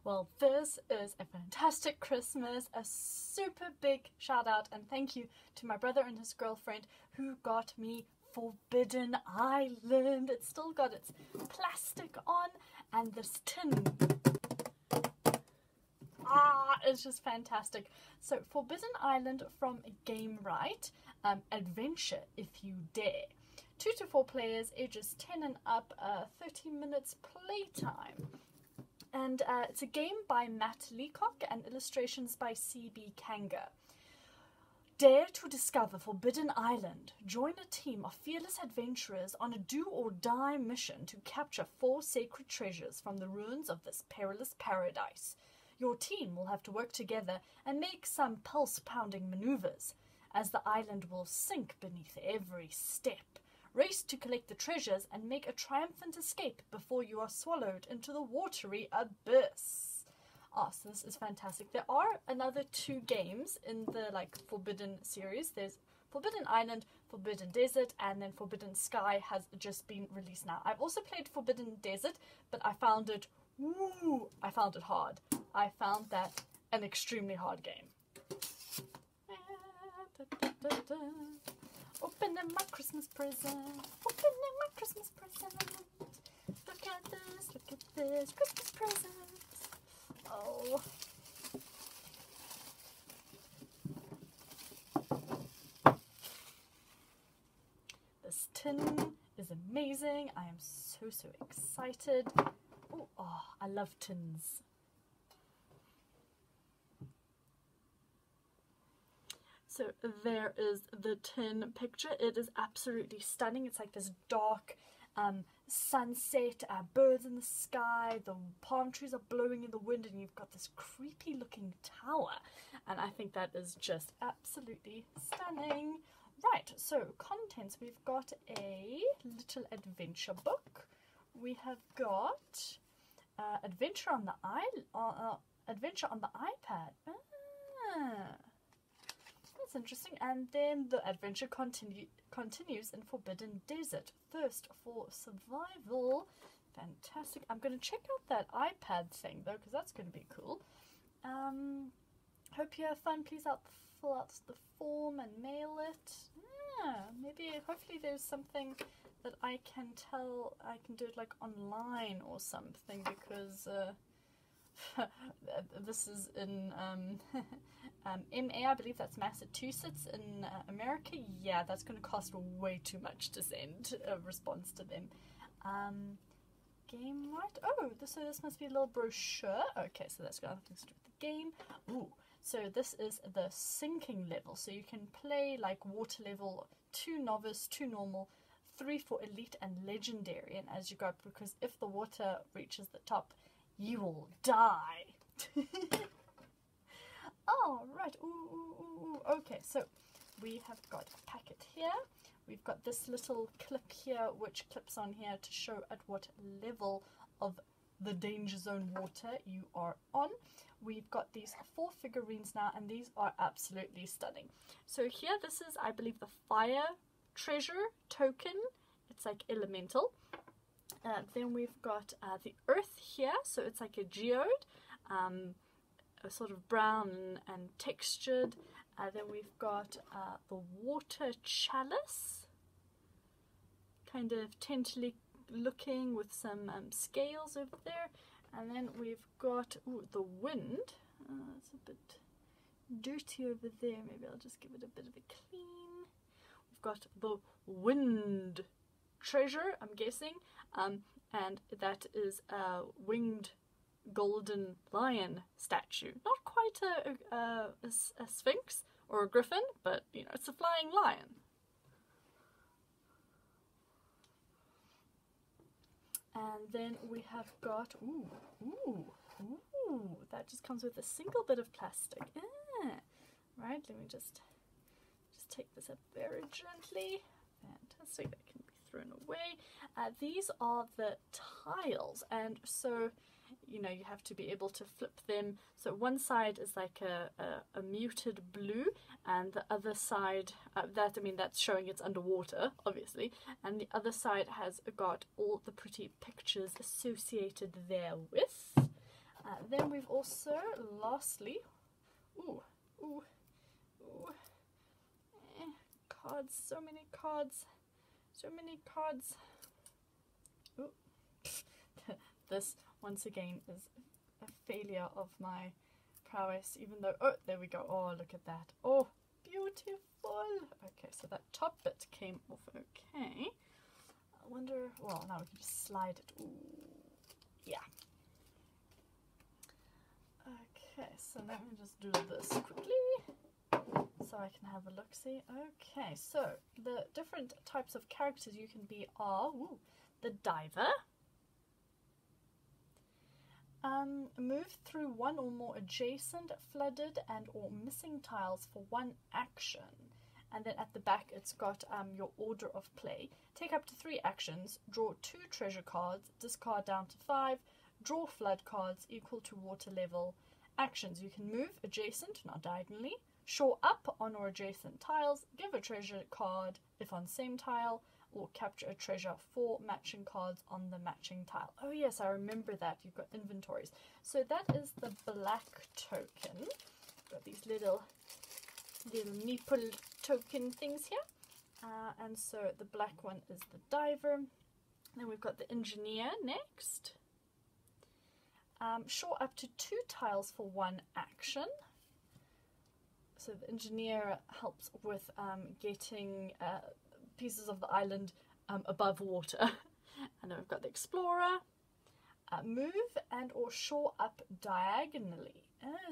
Well, this is a fantastic Christmas, a super big shout out and thank you to my brother and his girlfriend who got me Forbidden Island. It's still got its plastic on and this tin. It's just fantastic. So Forbidden Island from Game Right, adventure if you dare. 2 to 4 players, ages 10 and up, 30 minutes playtime. And it's a game by Matt Leacock and illustrations by C.B. Kanga. Dare to discover Forbidden Island. Join a team of fearless adventurers on a do-or-die mission to capture 4 sacred treasures from the ruins of this perilous paradise. Your team will have to work together and make some pulse-pounding maneuvers, as the island will sink beneath every step. Race to collect the treasures and make a triumphant escape before you are swallowed into the watery abyss. So this is fantastic. There are another 2 games in the Forbidden series. There's Forbidden Island, Forbidden Desert, and then Forbidden Sky has just been released now. I've also played Forbidden Desert, but I found it hard. I found that an extremely hard game. Opening my Christmas present. Opening my Christmas present. Look at this Christmas present. Oh. This tin is amazing. I am so excited. Oh, I love tins. So there is the tin picture. It is absolutely stunning. It's like this dark sunset, birds in the sky, the palm trees are blowing in the wind, and you've got this creepy looking tower. And I think that is just absolutely stunning. Right, so contents. We've got a little adventure book. We have got adventure on the iPad. That's interesting. And then the adventure continues in Forbidden Desert. Thirst for survival. Fantastic. I'm going to check out that iPad thing though, because that's going to be cool. Hope you have fun. Please fill out the form and mail it. Hopefully there's something that I can do it like online or something, because this is in MA, I believe that's Massachusetts in America. Yeah, that's going to cost way too much to send a response to them. Game right? Oh, this must be a little brochure. Okay, so that's got nothing to do with the game. Ooh, so this is the sinking level. So you can play like water level 2 novice, 2 normal, 3 for elite and legendary. And as you go up, because if the water reaches the top, you will die. Oh, right. Ooh. Okay, so we have got a packet here. We've got this little clip here, which clips on here to show at what level of the danger zone water you are on. We've got these 4 figurines now, and these are absolutely stunning. So here, this is, I believe, the fire treasure token. It's like elemental. Then we've got the earth here, so it's like a geode, a sort of brown and textured. Then we've got the water chalice, kind of tentacly looking with some scales over there. And then we've got the wind. It's a bit dirty over there. Maybe I'll just give it a bit of a clean. We've got the wind treasure, I'm guessing, and that is a winged golden lion statue. Not quite a sphinx or a griffin, but you know, it's a flying lion. And then we have got ooh, that just comes with a single bit of plastic. Right, let me just take this up very gently. Fantastic, that can be thrown away. These are the tiles, and so you know, you have to be able to flip them. So one side is like a muted blue, and the other side, that's showing it's underwater, obviously, and the other side has got all the pretty pictures associated therewith. Then we've also, lastly, cards, so many cards. Ooh. This, once again, is a failure of my prowess, even though, oh, there we go. Oh, look at that. Oh, beautiful. Okay, so that top bit came off okay. I wonder, well, now we can just slide it. Ooh, yeah. Okay, so let me just do this quickly so I can have a look-see. Okay, so the different types of characters you can be are the diver. Move through one or more adjacent, flooded and or missing tiles for one action. And then at the back it's got your order of play. Take up to 3 actions, draw 2 treasure cards, discard down to 5, draw flood cards equal to water level. Actions: you can move adjacent, not diagonally, shore up on or adjacent tiles, give a treasure card if on same tile, or capture a treasure 4 matching cards on the matching tile. Oh yes, I remember that. You've got inventories. So that is the black token. Got these little meeple token things here. And so the black one is the diver. Then we've got the engineer next. Shore up to 2 tiles for 1 action. So the engineer helps with getting pieces of the island above water. And then we've got the explorer. Move and or shore up diagonally.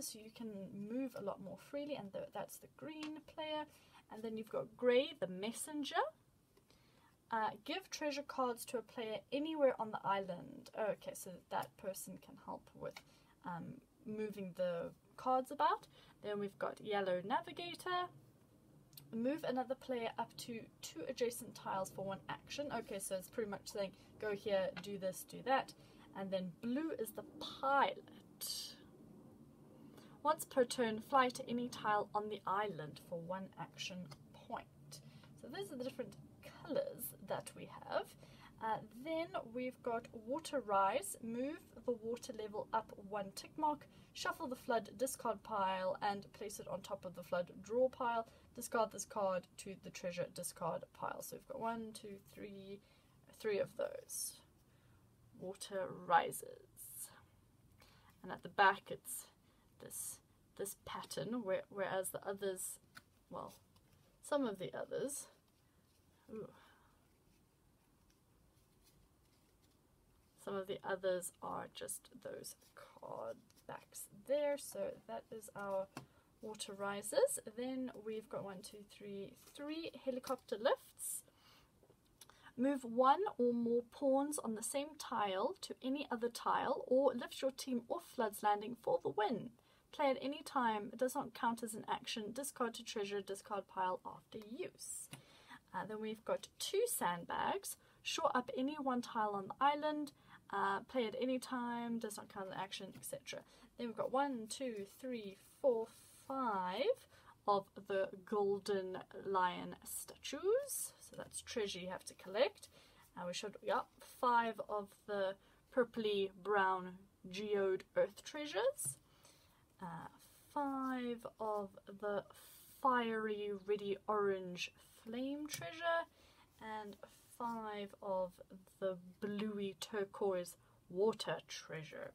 So you can move a lot more freely, and that's the green player. And then you've got grey, the messenger. Give treasure cards to a player anywhere on the island. Okay, so that person can help with moving the cards about. Then we've got yellow navigator. Move another player up to 2 adjacent tiles for 1 action. Okay, so it's pretty much saying go here, do this, do that. And then blue is the pilot. Once per turn, fly to any tile on the island for 1 action point. So those are the different colours that we have. Then we've got water rise. Move the water level up 1 tick mark. Shuffle the flood discard pile and place it on top of the flood draw pile. Discard this card to the treasure discard pile. So we've got 1, 2, 3 of those. Water rises. And at the back it's this pattern, whereas the others, well, some of the others, some of the others are just those card backs there. So that is our water rises. Then we've got 3 helicopter lifts. Move 1 or more pawns on the same tile to any other tile, or lift your team off Flood's Landing for the win. Play at any time. It does not count as an action. Discard to treasure discard pile after use. Then we've got 2 sandbags. Shore up any 1 tile on the island. Play at any time. Does not count as an action, etc. Then we've got 1, 2, 3, 4, 5 of the golden lion statues. So that's treasure you have to collect. We should, 5 of the purpley brown geode earth treasures. 5 of the fiery reddy orange flame treasure, and 5 of the bluey turquoise water treasure.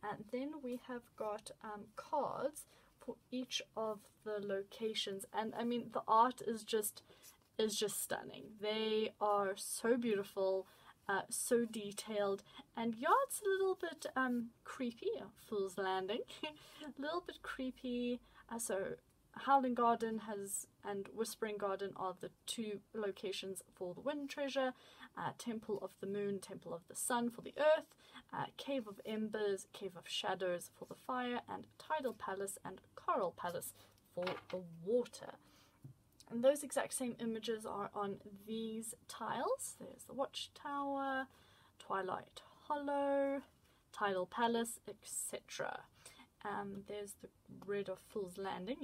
And then we have got cards for each of the locations, and I mean the art is just stunning. They are so beautiful, so detailed, and it's a little bit creepy. Fool's Landing, a little bit creepy. So Howling Garden and Whispering Garden are the 2 locations for the wind treasure. Temple of the Moon, Temple of the Sun for the earth. Cave of Embers, Cave of Shadows for the fire, and Tidal Palace and Coral Palace for the water. And those exact same images are on these tiles. There's the Watchtower, Twilight Hollow, Tidal Palace, etc. There's the red of Fool's Landing,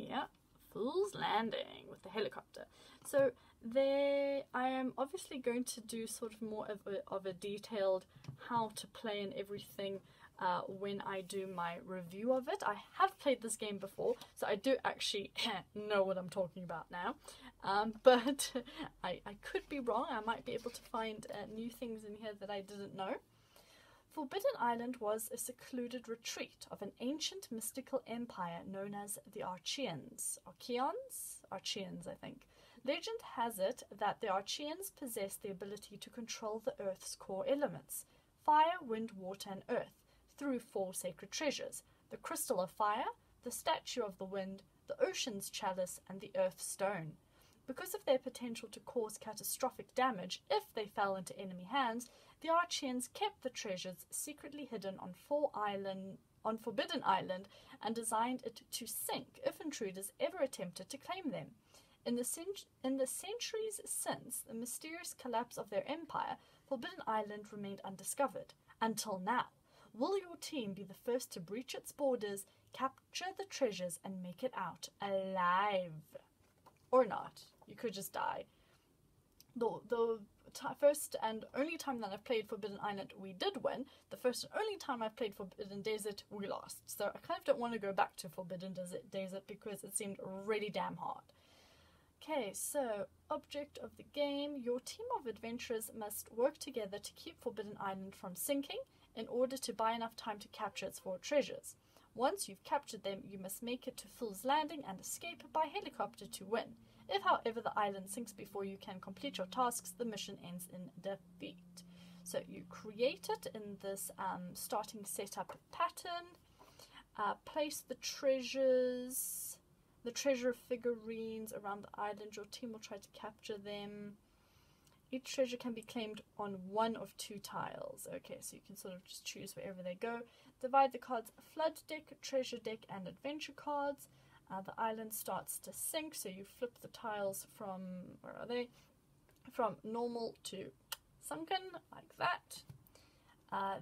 Fool's Landing with the helicopter. So there, I am obviously going to do sort of more of a detailed how to play and everything when I do my review of it. I have played this game before, so I do actually know what I'm talking about now. But I could be wrong. I might be able to find new things in here that I didn't know. Forbidden Island was a secluded retreat of an ancient mystical empire known as the Archaeans. Archaeans, I think. Legend has it that the Archaeans possessed the ability to control the Earth's core elements: fire, wind, water, and earth, through 4 sacred treasures: the crystal of fire, the statue of the wind, the ocean's chalice, and the earth stone. Because of their potential to cause catastrophic damage if they fell into enemy hands, the Archaeans kept the treasures secretly hidden on Forbidden Island and designed it to sink if intruders ever attempted to claim them. In the centuries since the mysterious collapse of their empire, Forbidden Island remained undiscovered. Until now. Will your team be the first to breach its borders, capture the treasures, and make it out alive? Or not. You could just die. The first and only time that I've played Forbidden Island, we did win. The first and only time I've played Forbidden Desert, we lost. So I kind of don't want to go back to Forbidden Desert because it seemed really damn hard. Okay, so object of the game. Your team of adventurers must work together to keep Forbidden Island from sinking in order to buy enough time to capture its 4 treasures. Once you've captured them, you must make it to Fool's Landing and escape by helicopter to win. If, however, the island sinks before you can complete your tasks, the mission ends in defeat. So you create it in this starting setup pattern. Place the treasures, the treasure figurines around the island. Your team will try to capture them. Each treasure can be claimed on 1 of 2 tiles. Okay, so you can sort of just choose wherever they go. Divide the cards: flood deck, treasure deck, and adventure cards. The island starts to sink, so you flip the tiles from, where are they? From normal to sunken, like that.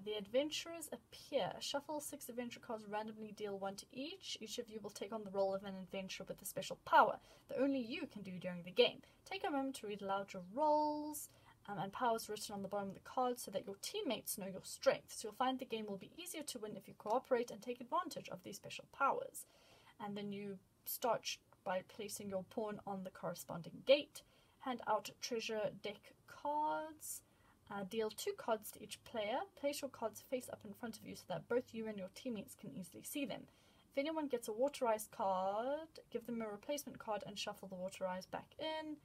The adventurers appear. Shuffle 6 adventure cards, randomly deal 1 to each. Each of you will take on the role of an adventurer with a special power that only you can do during the game. Take a moment to read aloud your roles and powers written on the bottom of the card so that your teammates know your strengths. You'll find the game will be easier to win if you cooperate and take advantage of these special powers. And then you start by placing your pawn on the corresponding gate. Hand out treasure deck cards. Deal 2 cards to each player. Place your cards face up in front of you so that both you and your teammates can easily see them. If anyone gets a waterized card, give them a replacement card and shuffle the waterized back in.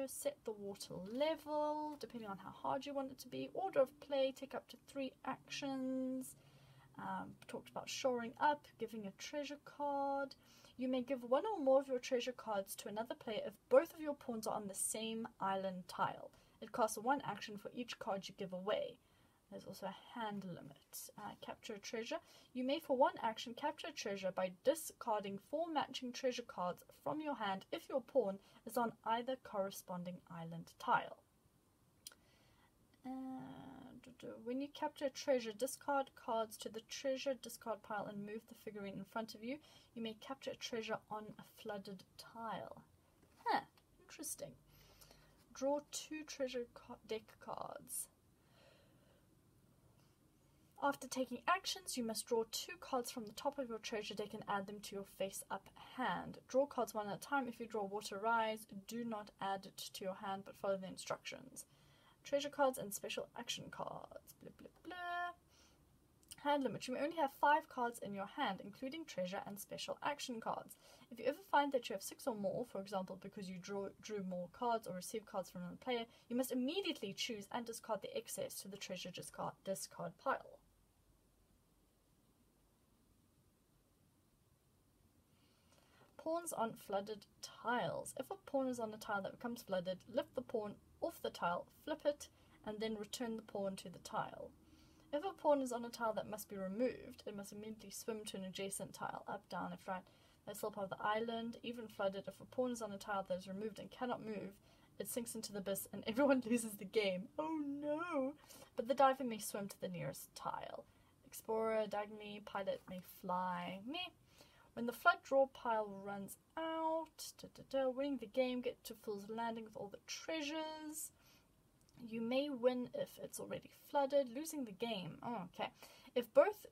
Set the water level, depending on how hard you want it to be. Order of play, take up to 3 actions. Talked about shoring up, giving a treasure card. You may give 1 or more of your treasure cards to another player if both of your pawns are on the same island tile. It costs 1 action for each card you give away. There's also a hand limit. Capture a treasure. You may for 1 action capture a treasure by discarding 4 matching treasure cards from your hand if your pawn is on either corresponding island tile. When you capture a treasure, discard cards to the treasure discard pile and move the figurine in front of you. You may capture a treasure on a flooded tile. Interesting. Draw 2 treasure deck cards. After taking actions, you must draw 2 cards from the top of your treasure deck and add them to your face-up hand. Draw cards 1 at a time. If you draw Water Rise, do not add it to your hand, but follow the instructions. Treasure cards and special action cards. Blah, blah, blah. Hand limit. You may only have 5 cards in your hand, including treasure and special action cards. If you ever find that you have 6 or more, for example, because you drew more cards or received cards from another player, you must immediately choose and discard the excess to the treasure discard pile. Pawns on flooded tiles. If a pawn is on a tile that becomes flooded, lift the pawn off the tile, flip it, and then return the pawn to the tile. If a pawn is on a tile that must be removed, it must immediately swim to an adjacent tile, up, down, left, right. That's still part of the island. Even flooded, if a pawn is on a tile that is removed and cannot move, it sinks into the abyss and everyone loses the game. Oh no! But the diver may swim to the nearest tile. Explorer, diagonally, pilot may fly. Meh. When the flood draw pile runs out, winning the game, get to Fool's Landing with all the treasures. You may win if it's already flooded, losing the game. Oh, okay. If both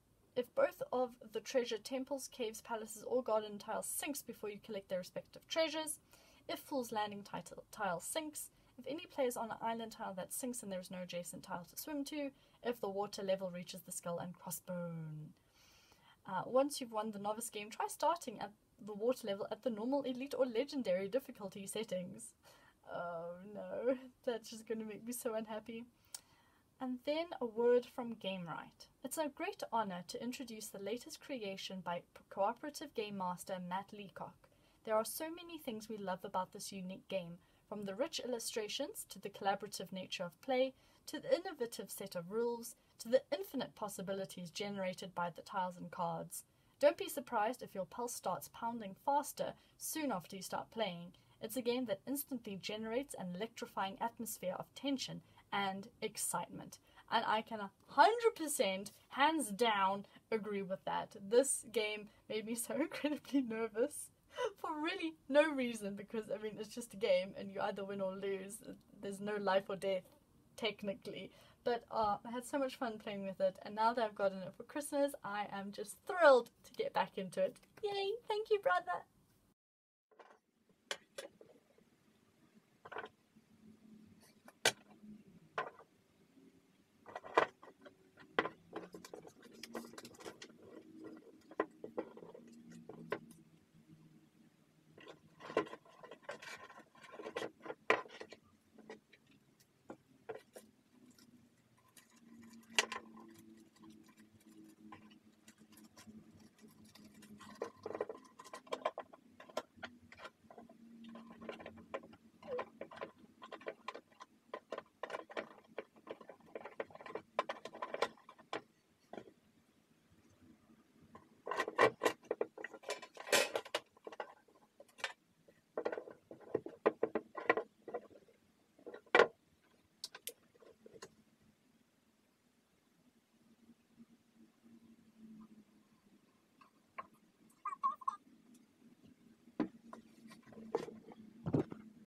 of the treasure temples, caves, palaces, or garden tiles sinks before you collect their respective treasures. If Fool's Landing tile sinks. If any player's on an island tile that sinks and there is no adjacent tile to swim to. If the water level reaches the skull and crossbone. Once you've won the novice game, try starting at the water level at the normal, elite, or legendary difficulty settings. Oh no, that's just going to make me so unhappy. And then a word from GameRight. It's a great honor to introduce the latest creation by cooperative game master Matt Leacock. There are so many things we love about this unique game, from the rich illustrations to the collaborative nature of play, to the innovative set of rules, to the infinite possibilities generated by the tiles and cards. Don't be surprised if your pulse starts pounding faster soon after you start playing. It's a game that instantly generates an electrifying atmosphere of tension and excitement. And I can 100%, hands down, agree with that. This game made me so incredibly nervous for really no reason, because, I mean, it's just a game and you either win or lose. There's no life or death, technically. But I had so much fun playing with it, and now that I've gotten it for Christmas, I am just thrilled to get back into it. Yay! Thank you, brother!